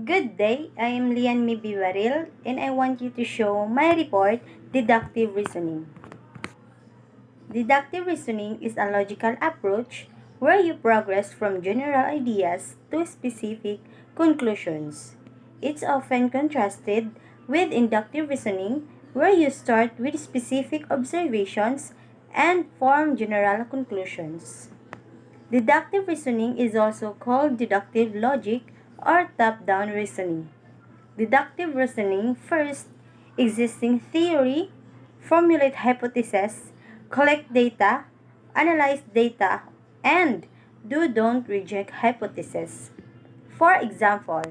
Good day, I am Lian Mibiwaril and I want you to show my report, Deductive Reasoning. Deductive reasoning is a logical approach where you progress from general ideas to specific conclusions. It's often contrasted with inductive reasoning where you start with specific observations and form general conclusions. Deductive reasoning is also called deductive logic or top-down reasoning. Deductive reasoning first existing theory, formulate hypotheses, collect data, analyze data, and don't reject hypotheses. For example,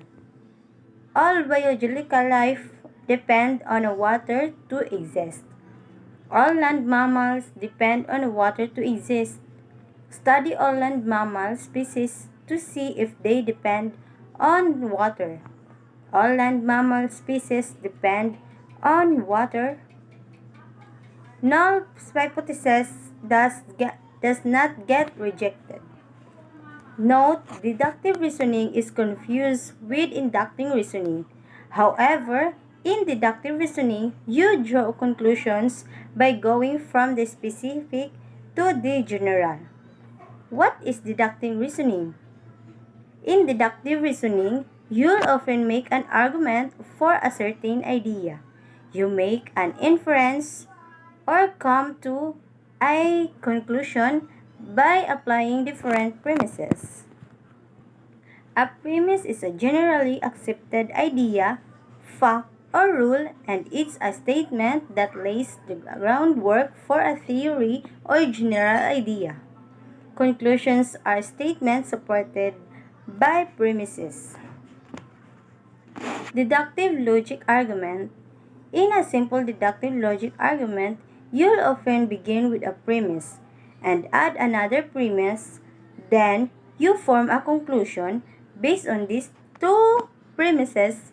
all biological life depend on water to exist. All land mammals depend on water to exist. Study all land mammal species to see if they depend on water. All land mammal species depend on water. Null hypothesis does not get rejected. Note, deductive reasoning is confused with inductive reasoning. However, in deductive reasoning, you draw conclusions by going from the specific to the general. What is deductive reasoning? In deductive reasoning, you'll often make an argument for a certain idea. You make an inference or come to a conclusion by applying different premises. A premise is a generally accepted idea, fact, or rule, and it's a statement that lays the groundwork for a theory or general idea. Conclusions are statements supported by premises. Deductive logic argument. In a simple deductive logic argument, you'll often begin with a premise and add another premise, then you form a conclusion based on these two premises.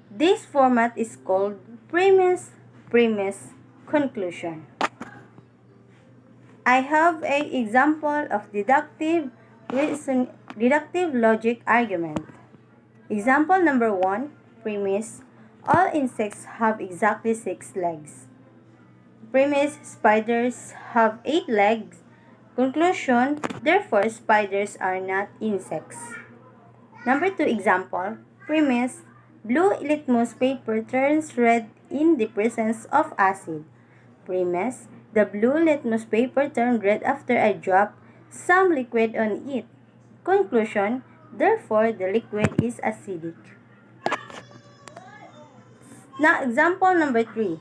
This format is called premise, conclusion. I have an example of deductive logic argument. Example number 1, premise. All insects have exactly 6 legs. Premise, spiders have 8 legs. Conclusion, therefore spiders are not insects. Number 2 example, premise. Blue litmus paper turns red in the presence of acid. Premise, the blue litmus paper turned red after I dropped some liquid on it. Conclusion, therefore the liquid is acidic. Now, example number 3.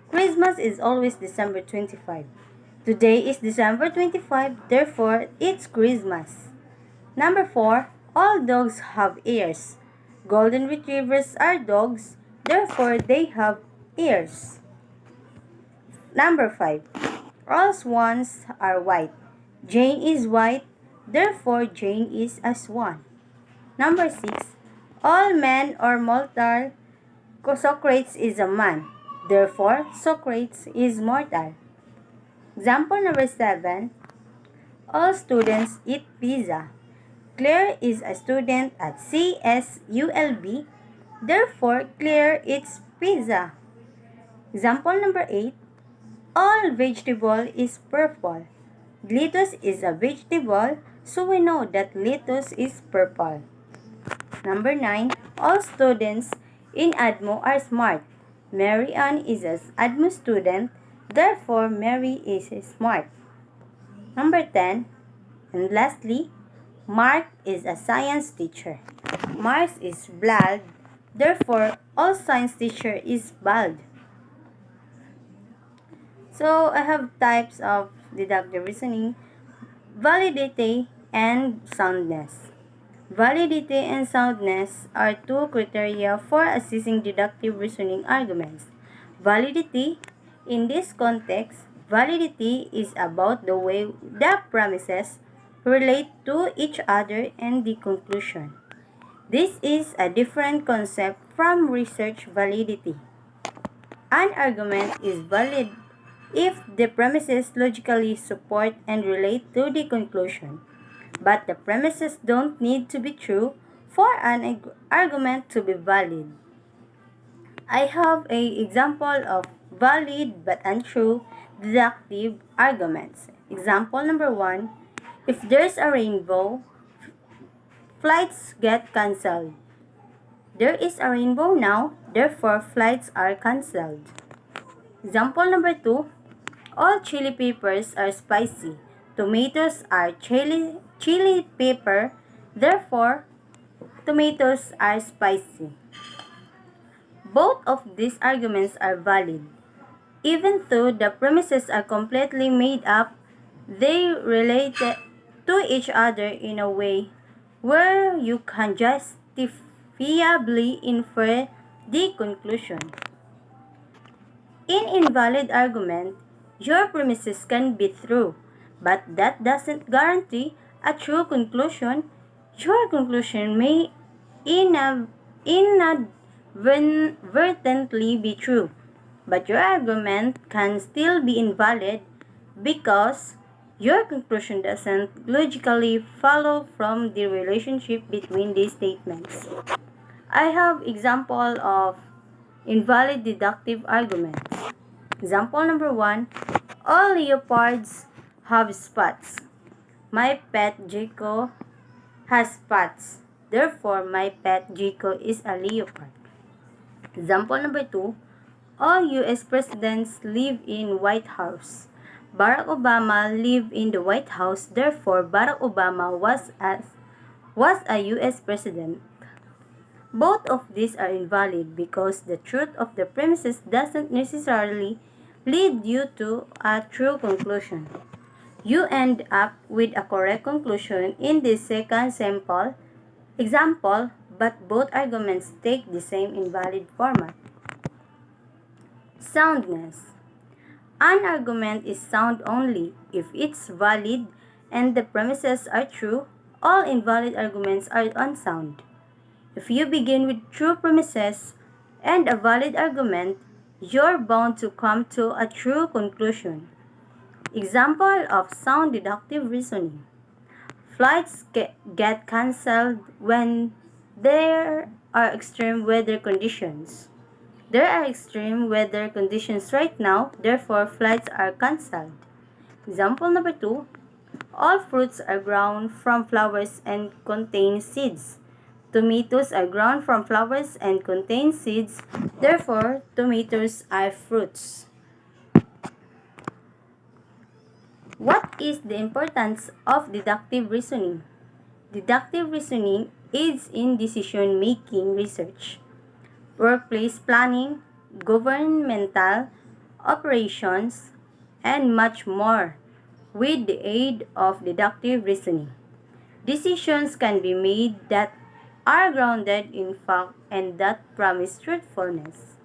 Christmas is always December 25. Today is December 25, therefore it's Christmas. Number 4. All dogs have ears. Golden retrievers are dogs, therefore they have ears. Number 5. All swans are white. Jane is white, therefore Jane is a swan. Number 6. All men are mortal. Socrates is a man, therefore Socrates is mortal. Example number 7. All students eat pizza. Claire is a student at CSULB, therefore Claire eats pizza. Example number 8. All vegetable is purple. Lettuce is a vegetable, so we know that lettuce is purple. Number 9. All students in ADMO are smart. Mary Ann is an ADMO student, therefore Mary is smart. Number 10. And lastly, Mark is a science teacher. Mark is bald, therefore all science teacher is bald. So I have types of deductive reasoning: validity and soundness. Validity and soundness are two criteria for assessing deductive reasoning arguments. Validity, in this context, validity is about the way the premises relate to each other and the conclusion. This is a different concept from research validity. An argument is valid if the premises logically support and relate to the conclusion. But the premises don't need to be true for an argument to be valid. I have an example of valid but untrue deductive arguments. Example number 1, if there's a rainbow, flights get cancelled. There is a rainbow now, therefore flights are cancelled. Example number 2, all chili peppers are spicy. Tomatoes are chili pepper, therefore tomatoes are spicy. Both of these arguments are valid. Even though the premises are completely made up, they relate to each other in a way where you can justifiably infer the conclusion. In invalid argument, your premises can be true, but that doesn't guarantee a true conclusion. Your conclusion may inadvertently be true, but your argument can still be invalid because your conclusion doesn't logically follow from the relationship between these statements. I have example of invalid deductive arguments. Example number 1, all leopards have spots. My pet Jico has spots. Therefore, my pet Jico is a leopard. Example number 2, all U.S. presidents live in White House. Barack Obama lived in the White House. Therefore, Barack Obama was a U.S. president. Both of these are invalid because the truth of the premises doesn't necessarily lead you to a true conclusion. You end up with a correct conclusion in the second example, but both arguments take the same invalid format. Soundness. An argument is sound only if it's valid and the premises are true. All invalid arguments are unsound. If you begin with true premises and a valid argument, you're bound to come to a true conclusion. Example of sound deductive reasoning. Flights get cancelled when there are extreme weather conditions. There are extreme weather conditions right now, therefore flights are cancelled. Example number 2, all fruits are grown from flowers and contain seeds. Tomatoes are grown from flowers and contain seeds, therefore tomatoes are fruits. What is the importance of deductive reasoning? Deductive reasoning aids in decision-making research, workplace planning, governmental operations, and much more. With the aid of deductive reasoning, decisions can be made that are grounded in fact and that promise truthfulness.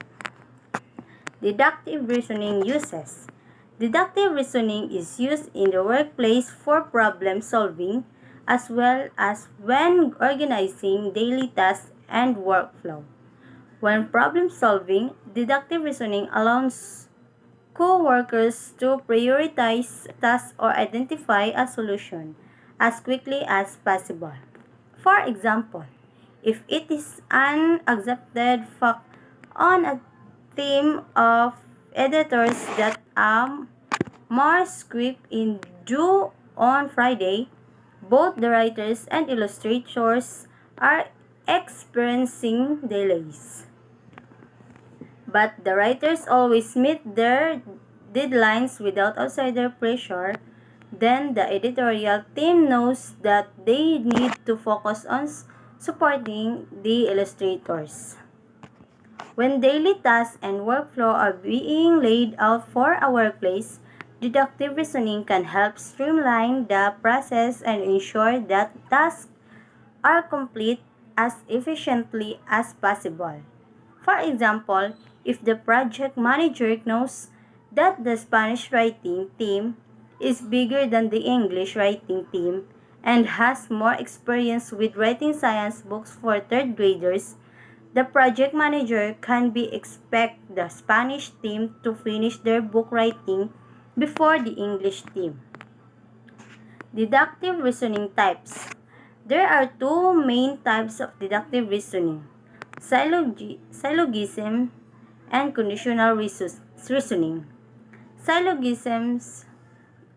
Deductive reasoning uses. Deductive reasoning is used in the workplace for problem solving as well as when organizing daily tasks and workflow. When problem solving, deductive reasoning allows co-workers to prioritize tasks or identify a solution as quickly as possible. For example, if it is an accepted fact on a team of editors that more script is due on Friday, both the writers and illustrators are experiencing delays. But the writers always meet their deadlines without outsider pressure. Then the editorial team knows that they need to focus on supporting the illustrators. When daily tasks and workflow are being laid out for a workplace, deductive reasoning can help streamline the process and ensure that tasks are complete as efficiently as possible. For example, if the project manager knows that the Spanish writing team is bigger than the English writing team and has more experience with writing science books for third graders, the project manager can expect the Spanish team to finish their book writing before the English team. Deductive reasoning types. There are two main types of deductive reasoning, syllogism and conditional reasoning. Syllogisms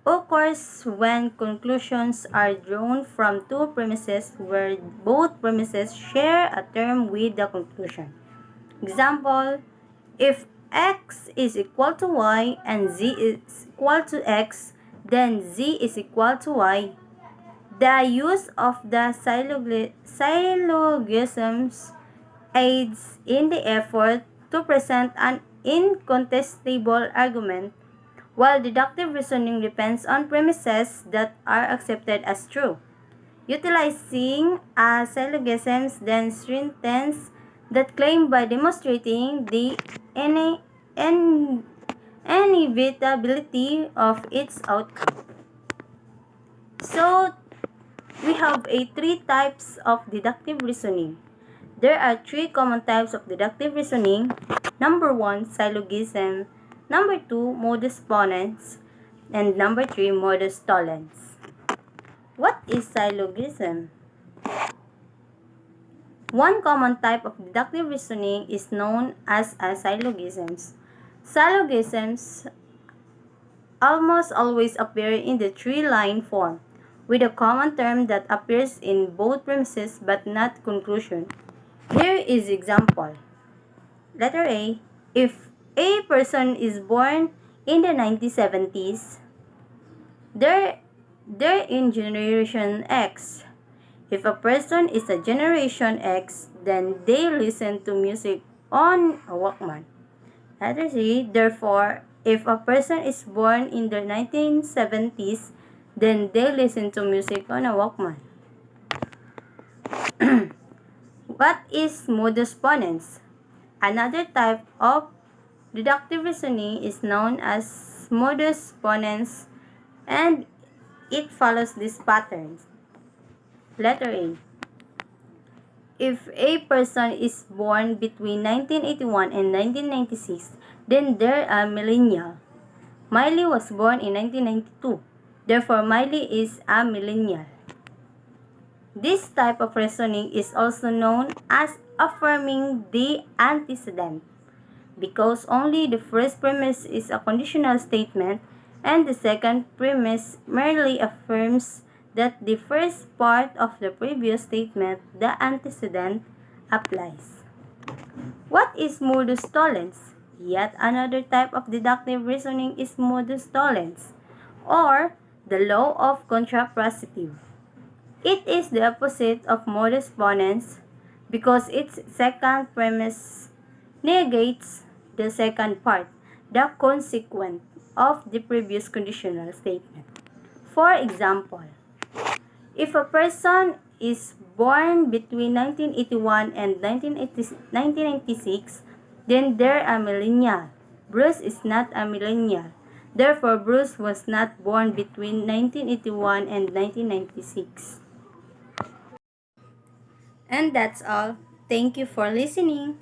occurs when conclusions are drawn from two premises where both premises share a term with the conclusion. Example, if x is equal to y and z is equal to x, then z is equal to y. The use of the syllogisms aids in the effort to present an incontestable argument, while deductive reasoning depends on premises that are accepted as true. Utilizing a syllogisms then strengthens that claim by demonstrating the inevitability of its outcome. So, we have three types of deductive reasoning. There are three common types of deductive reasoning. Number 1, syllogism. Number 2, modus ponens. And number 3, modus tollens. What is syllogism? One common type of deductive reasoning is known as syllogisms. Syllogisms almost always appear in the three-line form, with a common term that appears in both premises but not conclusion. Here is example. Letter A. If a person is born in the 1970s, they're in Generation X. If a person is a Generation X, then they listen to music on a Walkman. Letter C. Therefore, if a person is born in the 1970s, then they listen to music on a Walkman. What is modus ponens? Another type of deductive reasoning is known as modus ponens, and it follows these patterns. Letter A. If a person is born between 1981 and 1996, then they're a millennial. Miley was born in 1992. Therefore, Miley is a millennial. This type of reasoning is also known as affirming the antecedent, because only the first premise is a conditional statement and the second premise merely affirms that the first part of the previous statement, the antecedent, applies. What is modus tollens? Yet another type of deductive reasoning is modus tollens, or the law of contrapositive. It is the opposite of modus ponens because its second premise negates the second part, the consequent of the previous conditional statement. For example, if a person is born between 1981 and 1996, then they're a millennial. Bruce is not a millennial. Therefore, Bruce was not born between 1981 and 1996. And that's all. Thank you for listening.